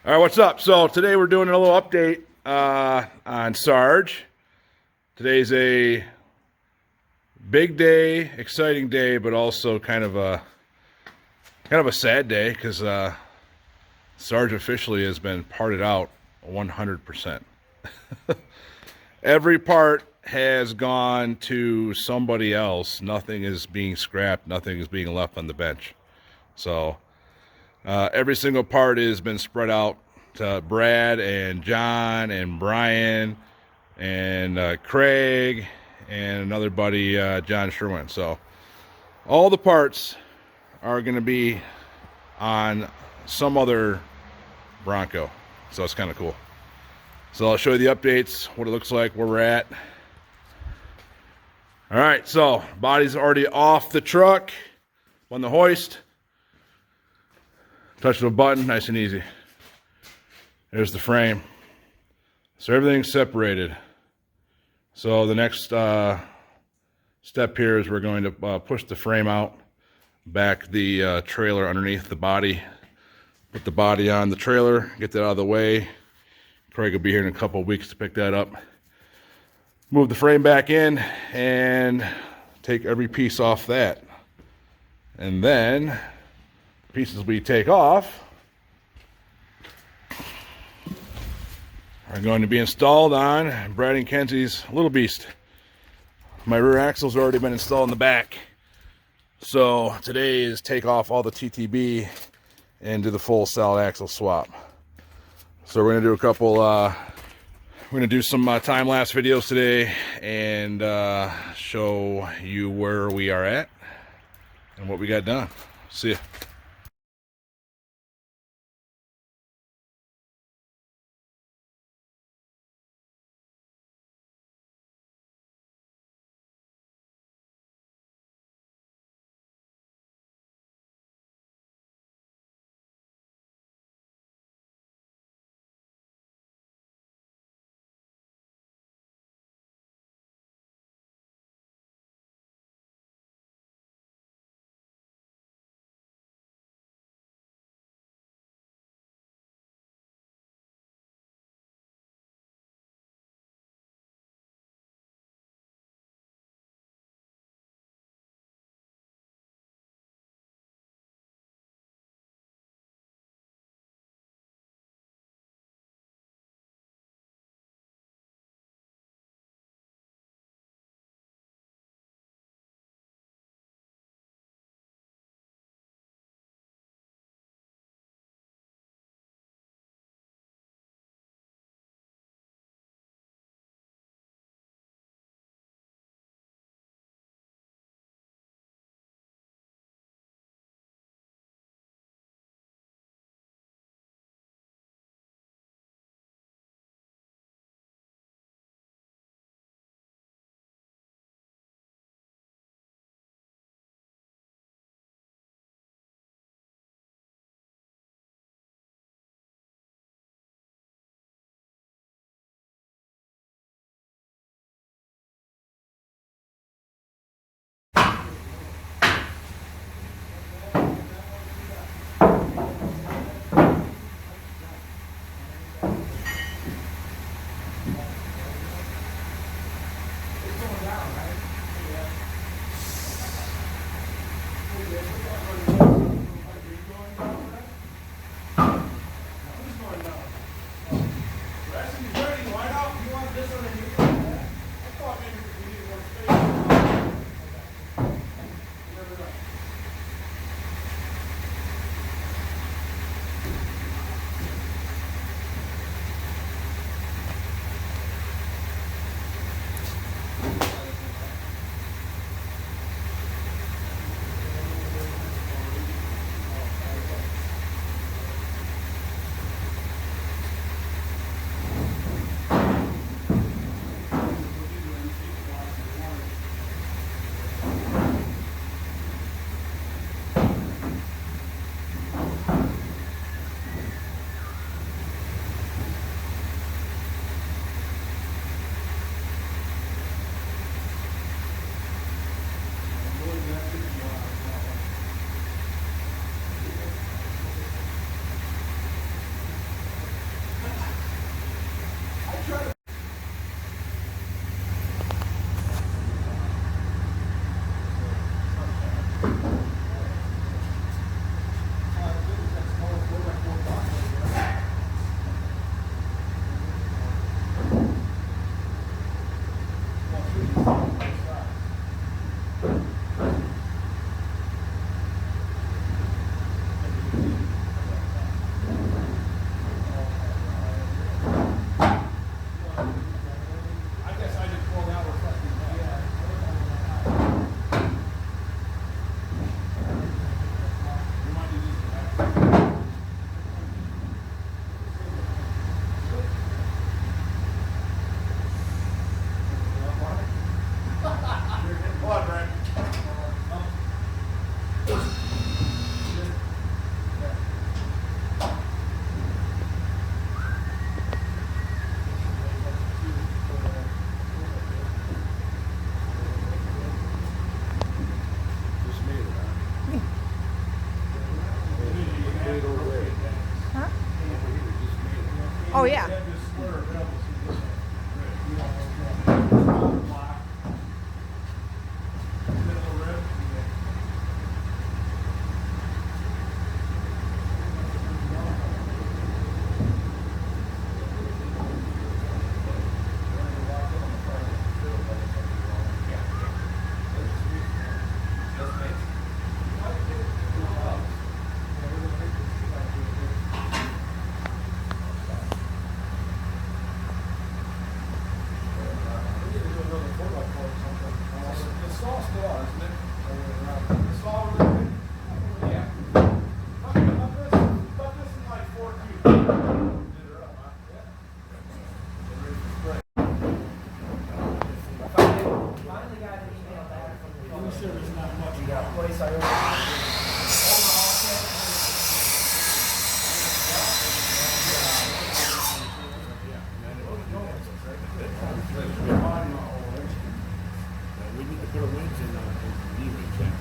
All right, what's up? So today we're doing a little update on SARGE. Today's a big day, exciting day, but also kind of a sad day because SARGE officially has been parted out 100%. Every part has gone to somebody else. Nothing is being scrapped. Nothing is being left on the bench. So every single part has been spread out to Brad and John and Brian and Craig and another buddy, John Sherwin. So all the parts are going to be on some other Bronco. So it's kind of cool. So I'll show you the updates, what it looks like, where we're at. All right, so body's already off the truck on the hoist. Touch of a button, nice and easy. There's the frame. So everything's separated. So the next step here is we're going to push the frame out, back the trailer underneath the body, put the body on the trailer, get that out of the way. Craig will be here in a couple of weeks to pick that up. Move the frame back in and take every piece off that. And then pieces we take off are going to be installed on Brad and Kenzie's Lil Beast. My rear axle's already been installed in the back. So today is take off all the TTB and do the full solid axle swap. So we're gonna do a couple, we're gonna do some time-lapse videos today and show you where we are at and what we got done. See ya. Oh, yeah. We need to put a winch in the D-winch, yeah.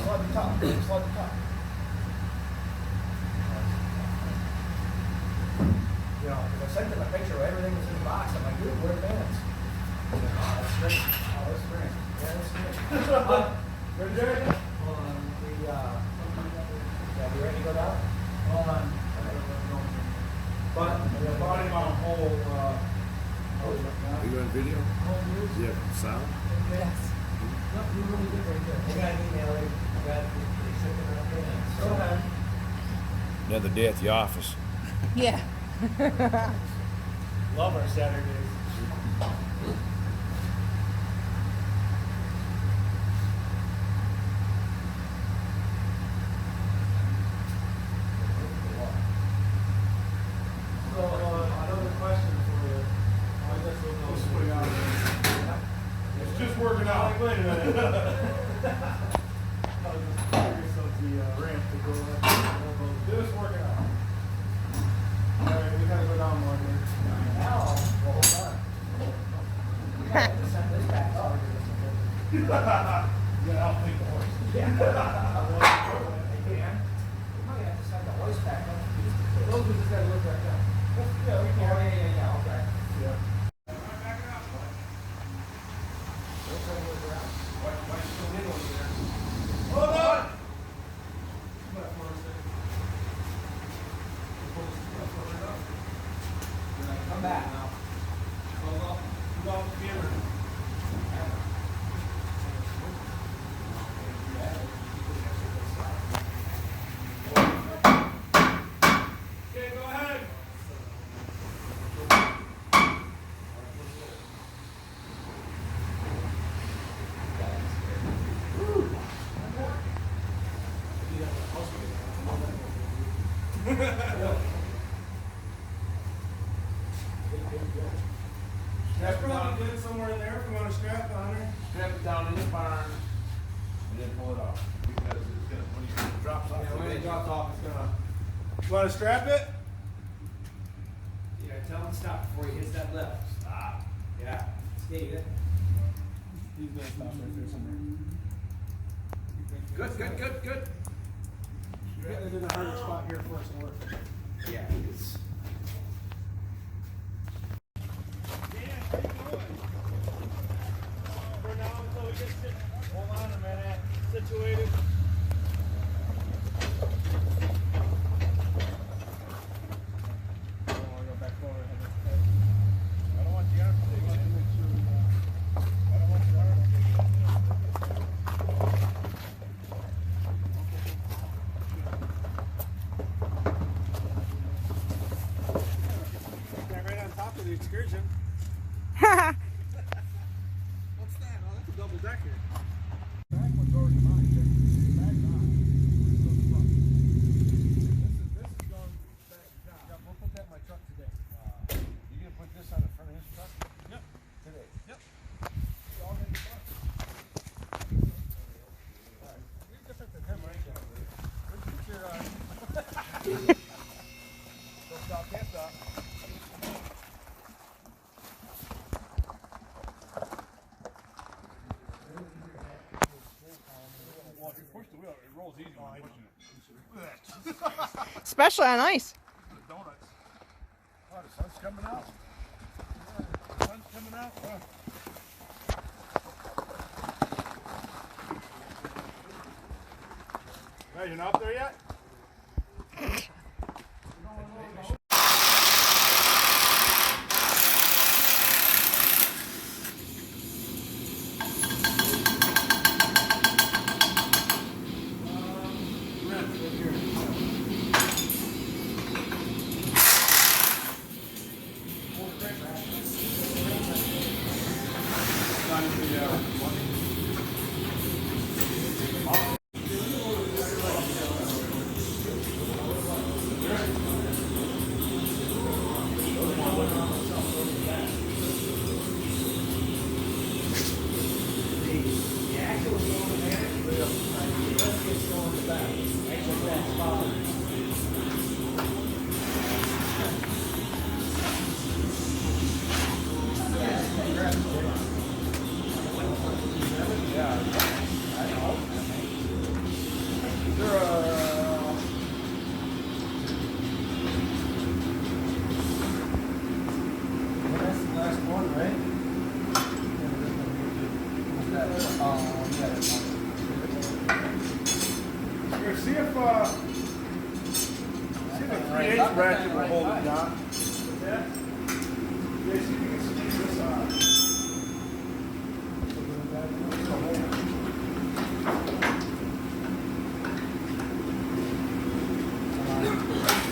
Slide the top. Slide the top. You know, because I sent them a picture of everything that's in the box. I'm like, dude, where are the bands? Oh, that's great. Oh, that's great. Yeah, that's great. Ready, Jared? Hold on. Yeah, you ready to go down? Hold on. But the body on whole, Are you on video? Yeah, sound? Yes. no, you really did very good. I got an email. I got shipping out there. Go ahead. Another day at the office. Yeah. Love our Saturdays. So, another question for you. I guess we'll know. Just putting out it's just working out. Like, wait a minute. I was just curious of the ramp to go up. Just working out. Alright, we gotta go down more here. Now, well, hold on. We have to send this back up. Yeah, I'll take the horse. Yeah. Hey, man, we might have to send the horse back up. Those we just gotta look back down. Yeah, we can. Oh, yeah, okay. Yeah. Hold on! Come back now. Go off the camera. Okay, go ahead. That's probably good somewhere in there if we want to strap on her. Strap it down in the barn and then pull it off. Because it's gonna, when it drops off. Yeah, when it drops off, it's gonna. You want to strap it? Yeah, tell him to stop before he hits that lift. Stop. Yeah. Stay there. He's gonna stop right there somewhere. Good. Yeah, there's a hard spot here for us to work. Yeah, it's. Hold on a minute. Situated. I don't want to go back forward. I don't want the arm to take it. I don't want the arm to take it. Stand right on top of the excursion. What's that? Oh, that's a double decker. Back one's already mine. Back on. This is going back down. Yeah, we'll put that in my truck today. You gonna put this on the front of his truck? Yep. Today? Yep. All gonna be fun. Alright. You're different than him, right? Where'd you get your, don't stop, can't stop. Well, if you push the wheel, it rolls easy when you're pushing it. Especially on ice. Donuts. coming out. Sun's coming out. Hey, you're not up there yet? See if the 3/8 ratchet will hold it down. Yeah, see if you can squeeze this on.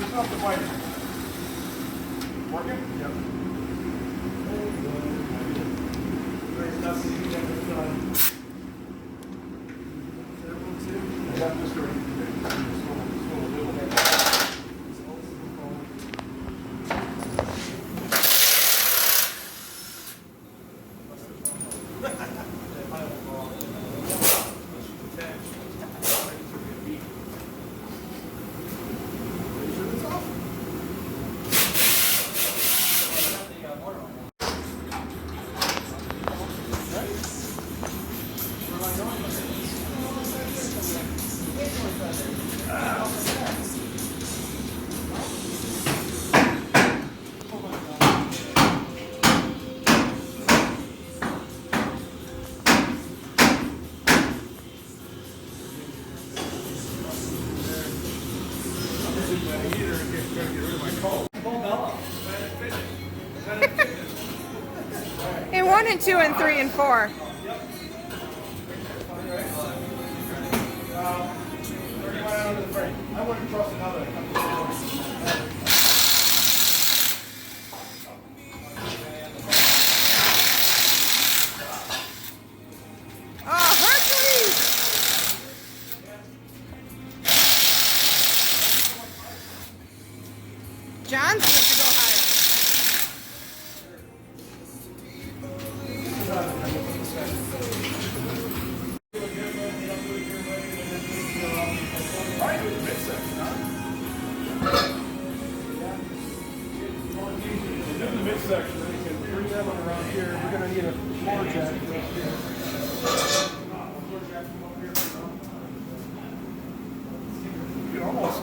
Just off the bike. Working? Yep. There's nothing you can do. Yeah, just right. And 1 and 2 and 3 and 4. I wouldn't trust another. Oh, Hercules! John's going to go higher. Midsection, then you can bring that one around here. We're going to need a floor jack up here. You can almost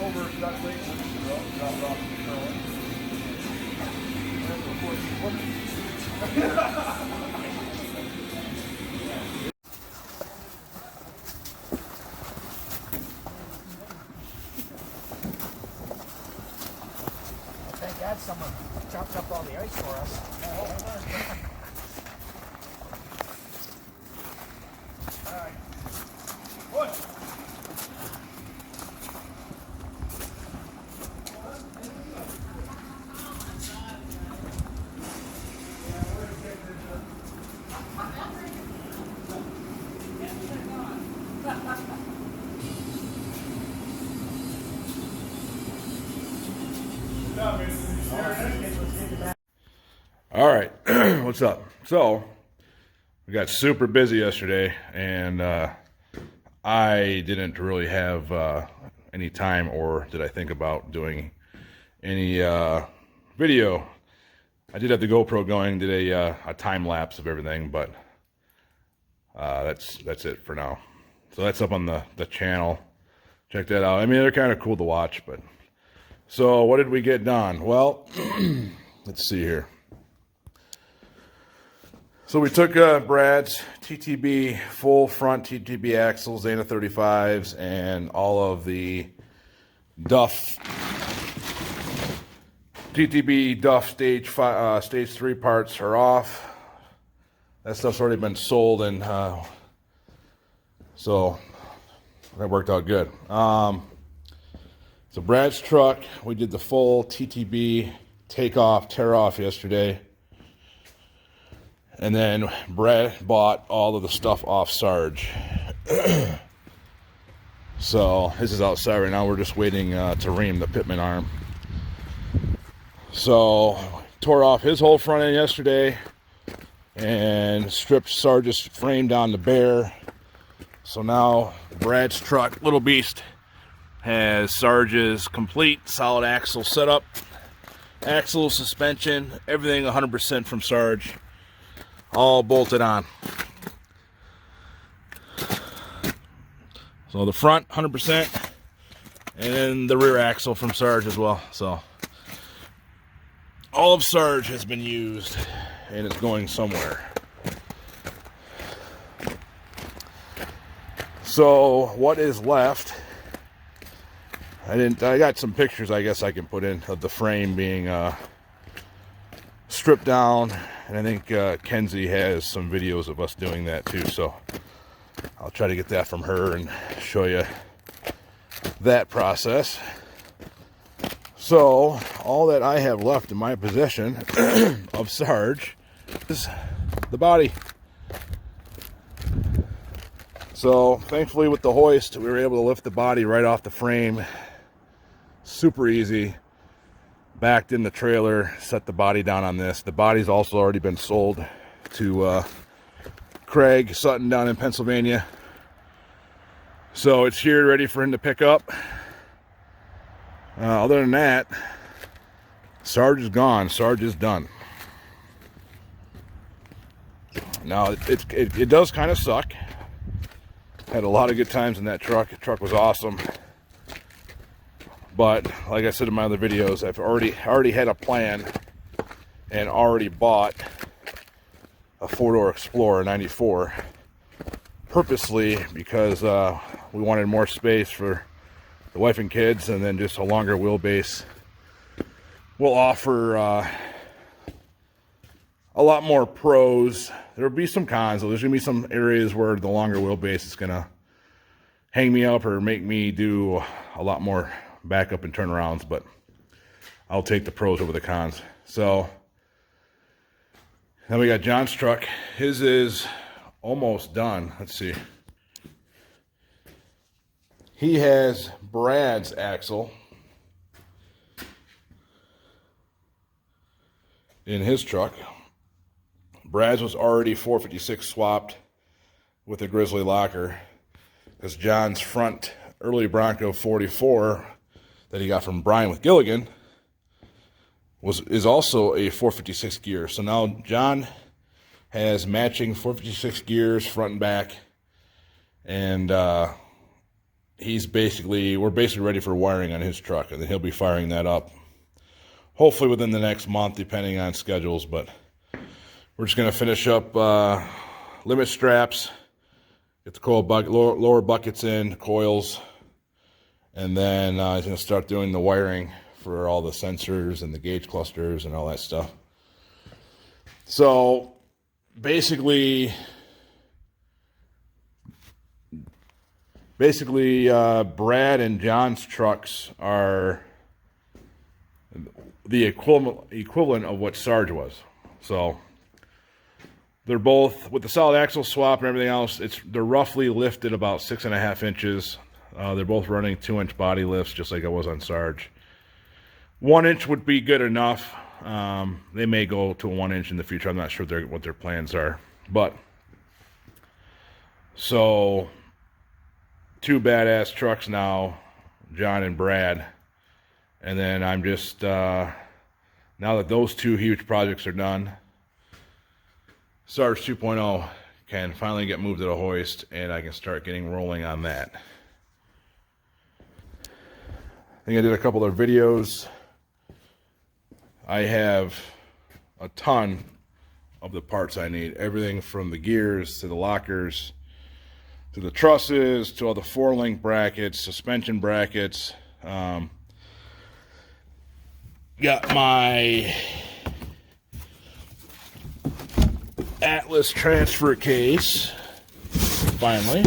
over duct weight, drop it off the trailer. And before you put it. Thank God someone chopped up all the ice for us. All right. Push. All right, what's up? So, we got super busy yesterday, and I didn't really have any time, or did I think about doing any video. I did have the GoPro going, did a time lapse of everything, but that's it for now. So that's up on the channel. Check that out. I mean, they're kind of cool to watch, but so what did we get done? Well, let's see here. So we took Brad's TTB full front TTB axles, Zana 35s, and all of the Duff TTB Duff stage 3 parts are off. That stuff's already been sold, and so that worked out good. So Brad's truck, we did the full TTB takeoff, tear off yesterday. And then Brad bought all of the stuff off Sarge. So this is outside right now. We're just waiting to ream the pitman arm. So tore off his whole front end yesterday and stripped Sarge's frame down to bare. So now Brad's truck, Lil Beast, has Sarge's complete solid axle setup. Axle, suspension, everything 100% from Sarge. All bolted on. So the front 100%, and then the rear axle from Sarge as well. So all of Sarge has been used, and it's going somewhere. So what is left? I got some pictures I guess I can put in of the frame being stripped down, and I think Kenzie has some videos of us doing that too, so I'll try to get that from her and show you that process. So all that I have left in my possession of Sarge is the body. So thankfully with the hoist we were able to lift the body right off the frame, super easy. Backed in the trailer, set the body down on this. The body's also already been sold to Craig Sutton down in Pennsylvania. So it's here ready for him to pick up. Other than that, Sarge is gone. Sarge is done. Now it does kind of suck. Had a lot of good times in that truck. The truck was awesome. But like I said in my other videos, I've already had a plan and already bought a 4-door Explorer 94 purposely because we wanted more space for the wife and kids, and then just a longer wheelbase will offer a lot more pros. There'll be some cons. There's gonna be some areas where the longer wheelbase is gonna hang me up or make me do a lot more backup and turnarounds, but I'll take the pros over the cons. So then we got John's truck. His is almost done. Let's see. He has Brad's axle in his truck. Brad's was already 456 swapped with a Grizzly locker, because John's front early Bronco 44 that he got from Brian with Gilligan is also a 456 gear. So now John has matching 456 gears front and back, and we're basically ready for wiring on his truck, and then he'll be firing that up hopefully within the next month, depending on schedules. But we're just going to finish up limit straps, get the coil bucket, lower buckets in, coils, and then he's going to start doing the wiring for all the sensors and the gauge clusters and all that stuff. So basically, Brad and John's trucks are the equivalent of what SARGE was. So they're both, with the solid axle swap and everything else, they're roughly lifted about 6.5 inches. They're both running 2-inch body lifts, just like I was on SARGE. 1 inch would be good enough. They may go to a 1 inch in the future. I'm not sure what their plans are. But so 2 badass trucks now, John and Brad. And then I'm just now that those 2 huge projects are done, SARGE 2.0 can finally get moved to the hoist, and I can start getting rolling on that. I think I did a couple of videos. I have a ton of the parts I need. Everything from the gears to the lockers to the trusses to all the 4-link brackets, suspension brackets. Got my Atlas transfer case, finally.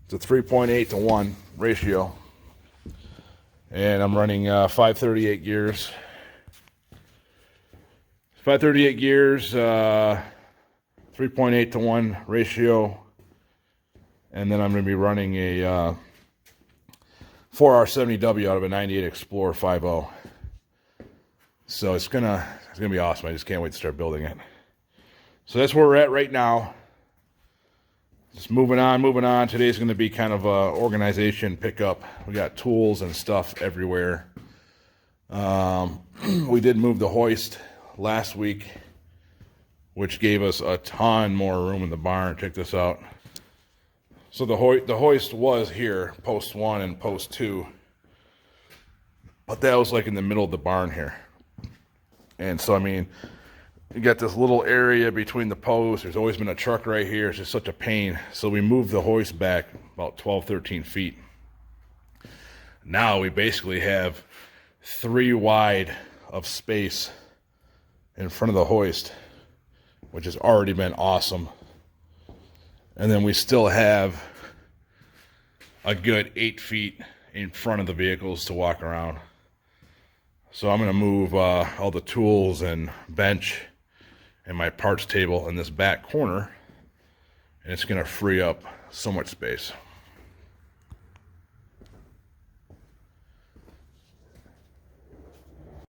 It's a 3.8 to 1 ratio. And I'm running 538 gears. 538 gears, 3.8 to 1 ratio. And then I'm going to be running a 4R70W out of a 98 Explorer 5.0. So it's gonna be awesome. I just can't wait to start building it. So that's where we're at right now. Just moving on. Today's going to be kind of a organization pickup. We got tools and stuff everywhere. We did move the hoist last week, which gave us a ton more room in the barn. Check this out. So the hoist was here, post 1 and post 2, but that was like in the middle of the barn here. And so, I mean, you got this little area between the posts. There's always been a truck right here. It's just such a pain. So we moved the hoist back about 12, 13 feet. Now we basically have 3 wide of space in front of the hoist, which has already been awesome. And then we still have a good 8 feet in front of the vehicles to walk around. So I'm going to move all the tools and bench and my parts table in this back corner, and it's going to free up so much space.